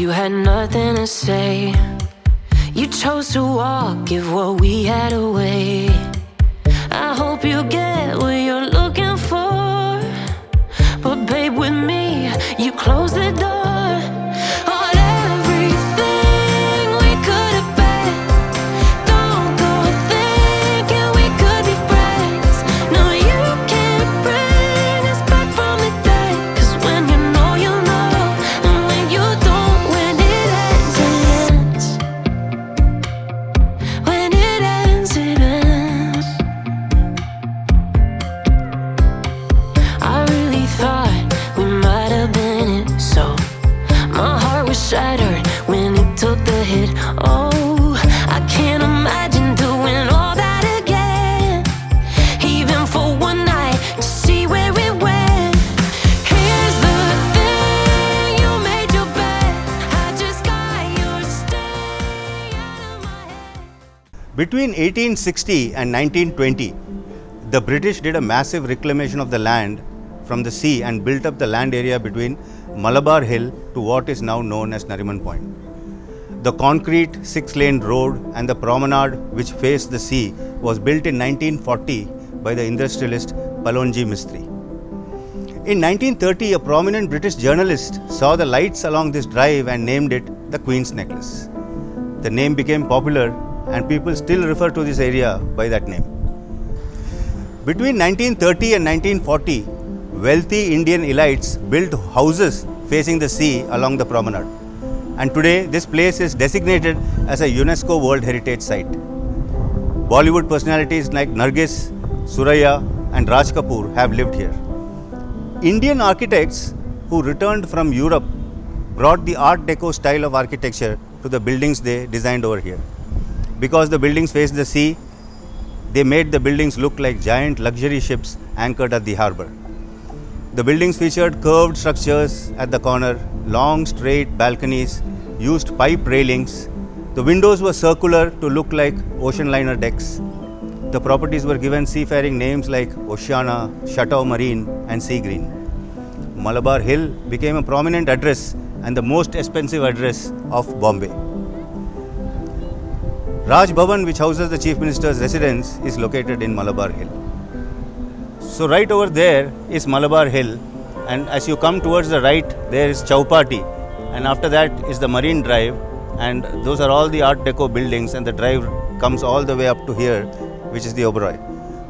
you had nothing to say. You chose to walk, give what we had away. I hope you get what you're looking for, but babe, with me, you close the door on everything we could have been. Don't go thinking we could be friends. No, you can't bring us back from the dead. 'Cause when you know, you know, and when you don't, when it ends, it ends. When it ends, it ends. I really thought we might have been it, so my heart was shattered when it took the hit. Oh, I can't imagine doing all that again, even for one night, to see where it went. Here's the thing, you made your bed, I just got your stay out of my head. Between 1860 and 1920, the British did a massive reclamation of the land from the sea and built up the land area between Malabar Hill to what is now known as Nariman Point. The concrete 6-lane road and the promenade which faced the sea was built in 1940 by the industrialist Palonji Mistri. In 1930, a prominent British journalist saw the lights along this drive and named it the Queen's Necklace. The name became popular and people still refer to this area by that name. Between 1930 and 1940, wealthy Indian elites built houses facing the sea along the promenade. And today, this place is designated as a UNESCO World Heritage Site. Bollywood personalities like Nargis, Suraya and Raj Kapoor have lived here. Indian architects who returned from Europe brought the Art Deco style of architecture to the buildings they designed over here. Because the buildings face the sea, they made the buildings look like giant luxury ships anchored at the harbor. The buildings featured curved structures at the corner, long straight balconies, used pipe railings. The windows were circular to look like ocean liner decks. The properties were given seafaring names like Oceana, Chateau Marine and Sea Green. Malabar Hill became a prominent address and the most expensive address of Bombay. Raj Bhavan, which houses the Chief Minister's residence, is located in Malabar Hill. So right over there is Malabar Hill, and as you come towards the right, there is Chowpatty, and after that is the Marine Drive, and those are all the Art Deco buildings, and the drive comes all the way up to here, which is the Oberoi.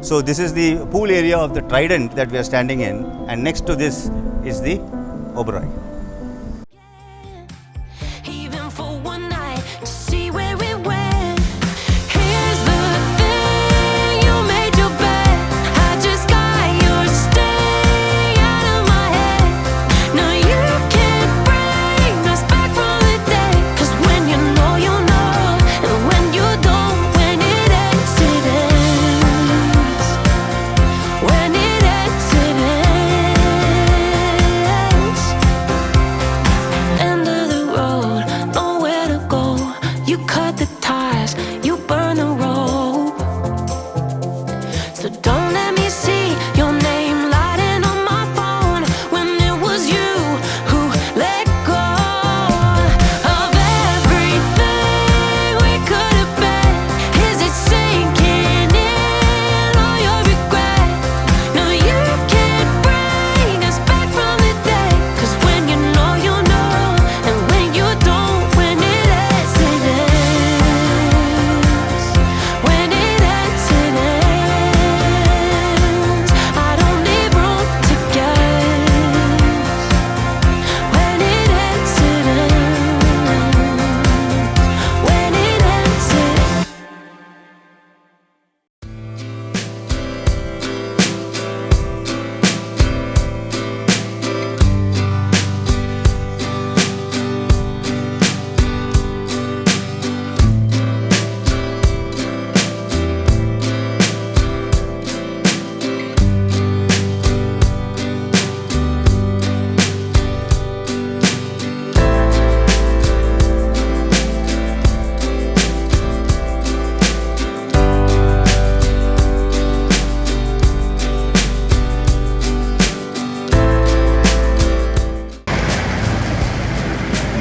So this is the pool area of the Trident that we are standing in, and next to this is the Oberoi. Even for one night, to see where it went. Here's the thing, you made your bed, I just got your stay out of my head. No, you can't bring us back from the dead. 'Cause when you know, you know, and when you don't, when it ends, it ends. When it ends, it ends.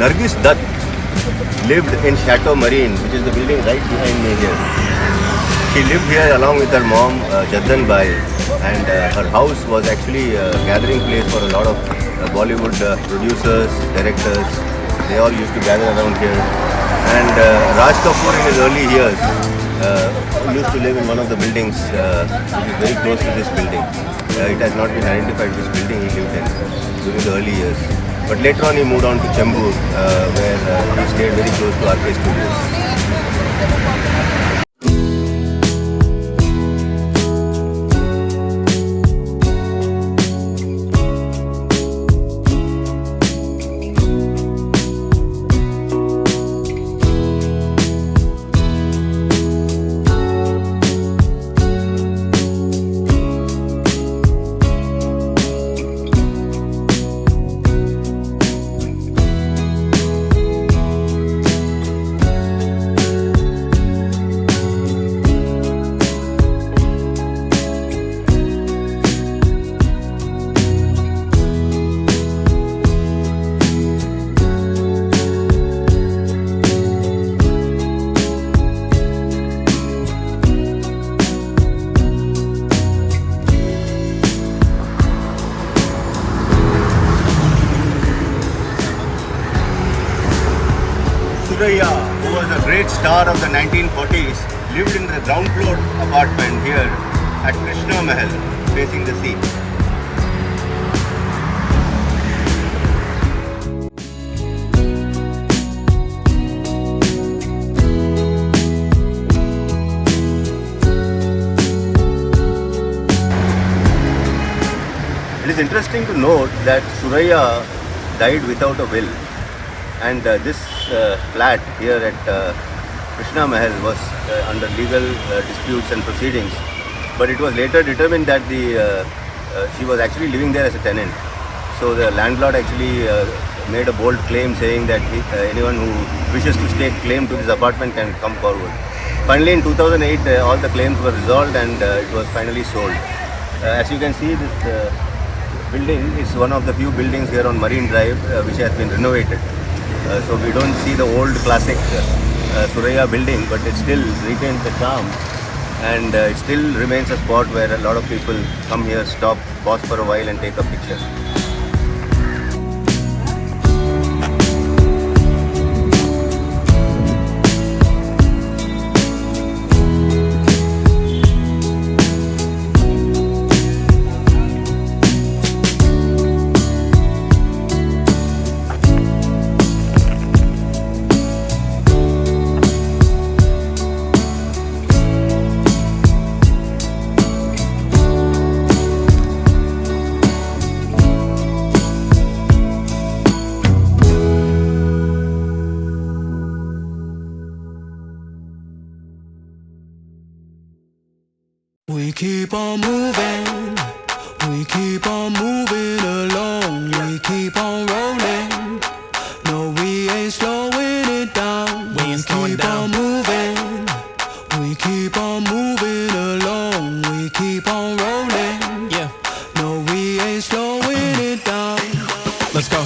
Nargis Dutt lived in Chateau Marine, which is the building right behind me here. She lived here along with her mom, Jaddan Bai, and her house was actually a gathering place for a lot of Bollywood producers, directors. They all used to gather around here. And Raj Kapoor in his early years used to live in one of the buildings which is very close to this building. It has not been identified which building he lived in during the early years. But later on he moved on to Chembur where he stayed very close to RK Studios. Suraiya, who was a great star of the 1940s, lived in the ground floor apartment here at Krishna Mahal, facing the sea. It is interesting to note that Suraiya died without a will. And this flat here at Krishna Mahal was under legal disputes and proceedings. But it was later determined that she was actually living there as a tenant. So the landlord actually made a bold claim saying that anyone who wishes to stake claim to this apartment can come forward. Finally in 2008 all the claims were resolved and it was finally sold. As you can see, this building is one of the few buildings here on Marine Drive which has been renovated. So we don't see the old classic Suraiya building, but it still retains the charm and it still remains a spot where a lot of people come here, stop, pause for a while and take a picture. We keep on moving, we keep on moving along, we keep on rolling. No, we ain't slowing it down. We keep on moving, we keep on moving along, we keep on rolling. Yeah, no, we ain't slowing it down. Let's go.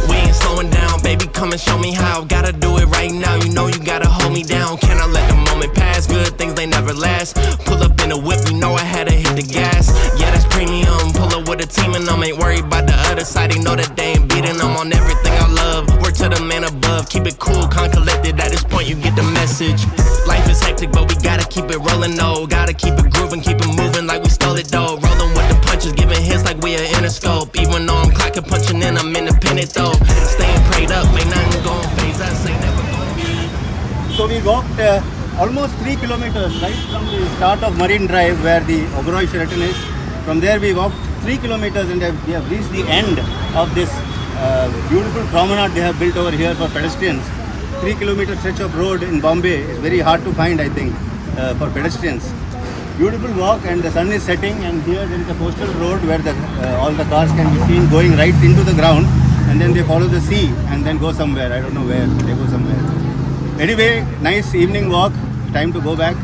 We ain't slowing down, baby. Come and show me how. Gotta do it right now. You know you gotta hold me down. Can I let the moment pass? Good things they never last. Pull up in a whip, you know I had to hit the gas. Yeah, that's premium. Pull up with a team and I'm ain't worried about the other side. They know that they ain't beating. I'm on everything I love. Work to the man above. Keep it cool, calm, collected. At this point you get the message. Life is hectic, but we gotta keep it rolling, no. Gotta keep it grooving, keep it moving like we stole it, though. Rolling with the punches, giving hits like we are Interscope. Even though I'm clocking, punching in, I'm independent, though. Staying prayed up, ain't nothing gon' phase us, ain't never gon' be. So we walked almost 3 kilometers right from the start of Marine Drive where the Oberoi Sheraton is. From there we walked 3 kilometers and we have reached the end of this beautiful promenade they have built over here for pedestrians. 3 kilometer stretch of road in Bombay is very hard to find, I think, for pedestrians. Beautiful walk and the sun is setting, and here there is a coastal road where all the cars can be seen going right into the ground, and then they follow the sea and then go somewhere. I don't know where, they go somewhere. Anyway, nice evening walk, time to go back.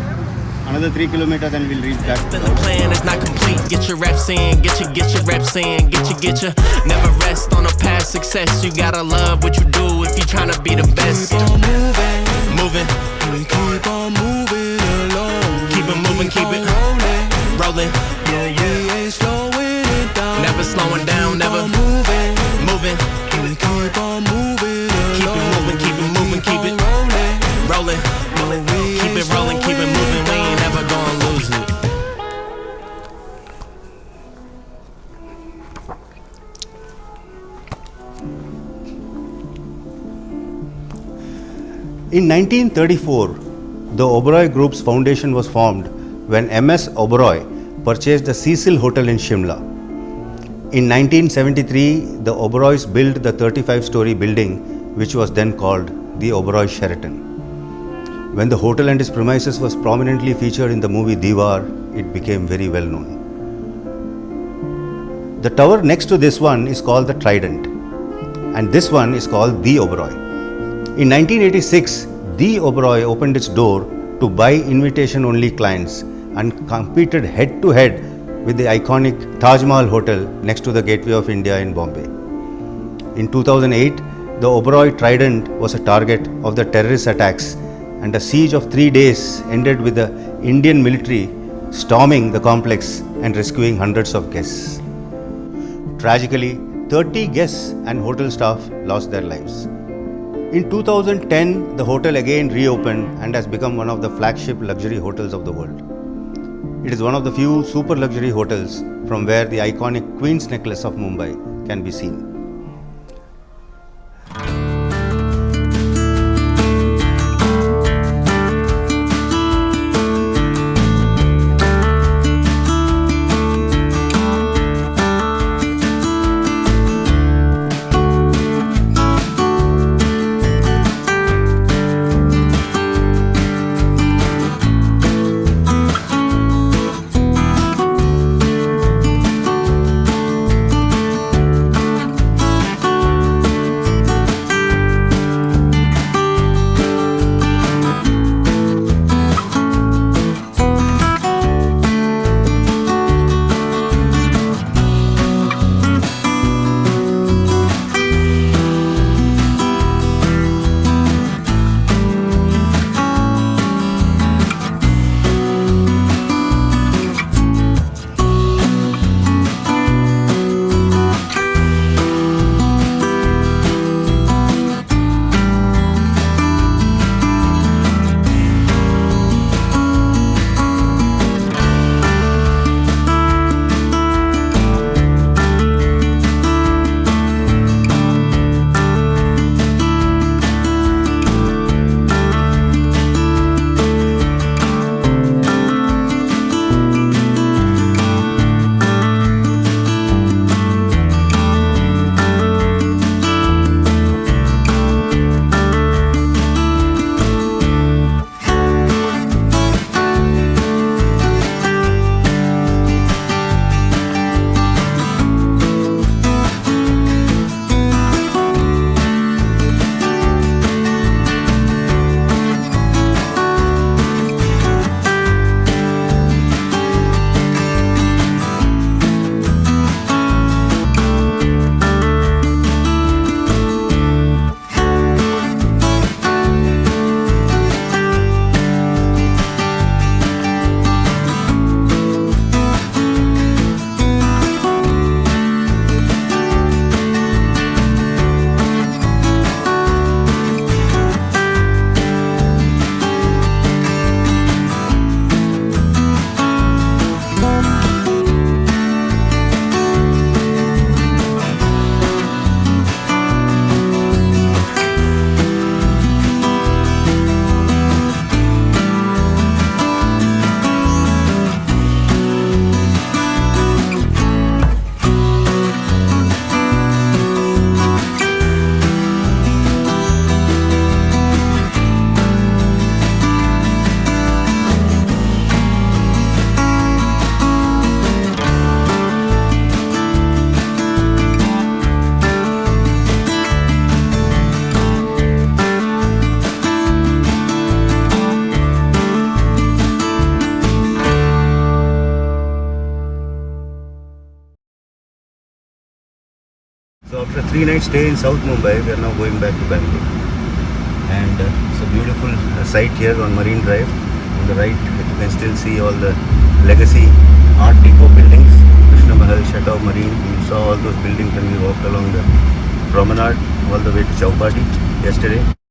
Another 3 kilometers and we'll reach back. Then the plan is not complete. Get your reps in, get your reps in, get your. Never rest on a past success. You gotta love what you do if you tryna be the best. Keep on moving, Moving, we keep on moving along. keep it moving, keep it rolling. rolling. No, we ain't slowing it down. Never slowing down, never Keep on moving, moving. we keep on moving Keep along. it moving, keep it moving, keep it rolling. rolling. Keep it rolling, keep it moving. We ain't never gonna lose it. In 1934, the Oberoi Group's foundation was formed when M.S. Oberoi purchased the Cecil Hotel in Shimla. In 1973, the Oberois built the 35-story building, which was then called the Oberoi Sheraton. When the hotel and its premises was prominently featured in the movie Diwar, it became very well known. The tower next to this one is called the Trident, and this one is called the Oberoi. In 1986, the Oberoi opened its door to buy invitation-only clients and competed head-to-head with the iconic Taj Mahal Hotel next to the Gateway of India in Bombay. In 2008, the Oberoi Trident was a target of the terrorist attacks, and a siege of 3 days ended with the Indian military storming the complex and rescuing hundreds of guests. Tragically, 30 guests and hotel staff lost their lives. In 2010, the hotel again reopened and has become one of the flagship luxury hotels of the world. It is one of the few super luxury hotels from where the iconic Queen's Necklace of Mumbai can be seen. 3 night stay in South Mumbai. We are now going back to Bangalore. And it's a beautiful site here on Marine Drive. On the right, you can still see all the legacy Art Deco buildings. Krishna Mahal, Chateau Marine. We saw all those buildings when we walked along the promenade all the way to Chowpatty yesterday.